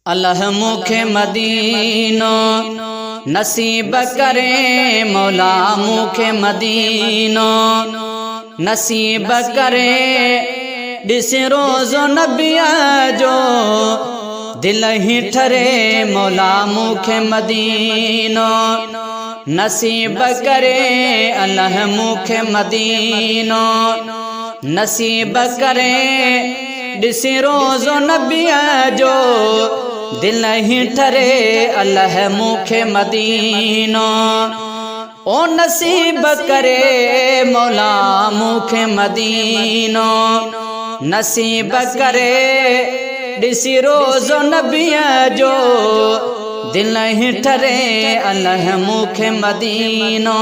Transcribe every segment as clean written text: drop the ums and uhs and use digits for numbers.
अल्लाह मुखे मदीनो नसीब करे, मौला मुखे मदीनो नसीब करे। ॾिस रोज़ो नबिया जो दिल ही ठरे, मौला मुखे मदीनो नसीब करे। अल्लाह मुखे मदीनो नसीब करे। ॾिस रोज़ो नबिया जो दिल ही ठरे, अल्लाह मुखे मदीनो ओ नसीब करे, मौला मुखे मदीनो नसीब करे। ॾिस रोज़ो नबिया जो दिल ही ठरे, अल्लाह मुखे मदीनो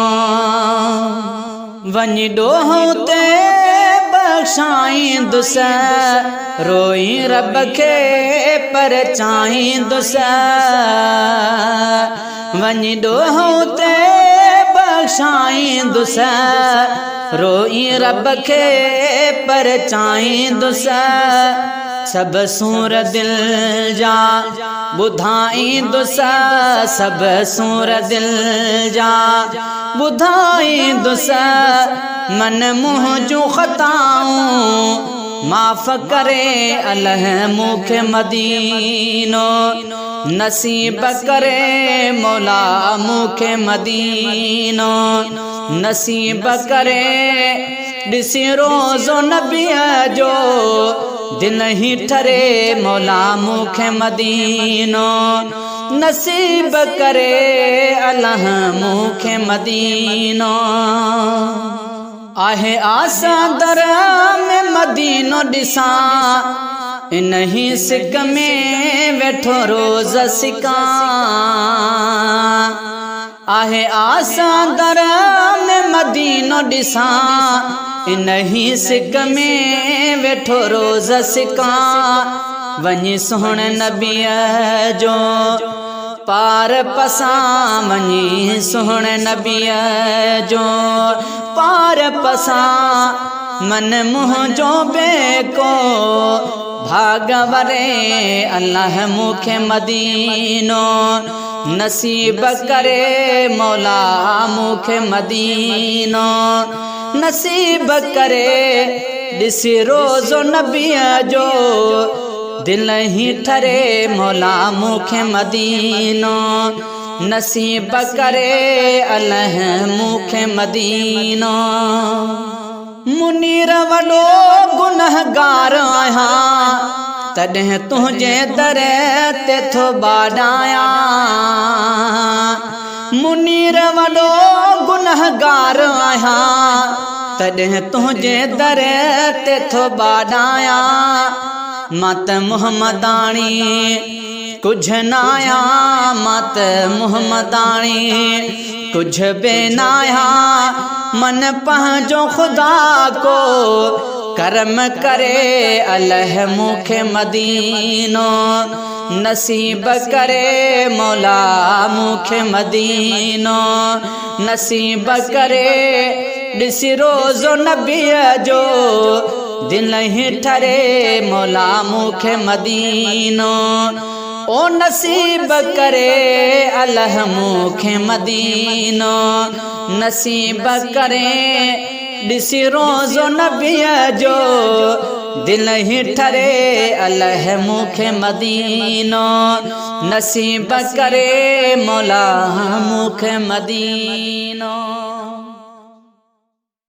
वञी ॾोहों ते बख़्शाईंदुस, रोई रब के पर चाहींदुस। वञी ॾोहों ते बख़्शाईंदुस, रोई रब के पर चाहींदुस। सब सूर दिल जा ॿुधाईंदुस, सब सूर दिल जा ॿुधाईंदुस। मन मुँह जूं ख़ताऊं माफ़ करे, अल्लाह मुखे मदीनो नसीब करे, मौला मुखे मदीनो नसीब करे। ॾिस रोज़ो नबिया जो दिल ही ठरे, मौला मुखे मदीनो नसीब करे, अल्लाह मुखे मदीनो। आहे आसा दर में मदीनो ॾिसां, इन्ही सिक में वेठो रोज़ सिकां। आहे आसा दर में मदीनो ॾिसां, इन्ही सिक में वेठो रोज़ सिकां। वञी सुहिणे नबीअ जो पार पसां, वञी सुहिणे नबीअ जो पार पसां। मन मुंहिंजो बेको भागवरे, अल्लाह मुखे मदीनो नसीब करे, मौला मुखे मदीनो नसीब करे। ॾिस रोज़ो नबिया जो दिल ही ठरे, मौला मुखे मदीनो नसीब करे, अल्लाह मुखे मदीनो। मुनीर वॾो गुनहगार आहियां, तॾहिं तुंहिंजे दर ते थो ॿाॾायां। मुनीर वॾो गुनहगार आहियां, तॾहिं तुंहिंजे दर ते थो ॿाॾायां। मां त मुहम्मदाणी कुझ न आहियां, मां त मुहम्मदाणी कुझ बि न आहियां। मन पंहिंजो ख़ुदा को करम करे, अल्लाह मुखे मदीनो नसीब करे, मौला मुखे मदीनो नसीब करे। ॾिस रोज़ो नबिया जो दिल ही ठरे, मौला मुखे मदीनो ओ नसीब करे, अल्लाह मुखे मदीनो नसीब करे। ॾिस रोज़ो नबिया जो दिल ही ठरे, अल्लाह मुखे मदीनो नसीब करे, मौला मुखे मदीनो।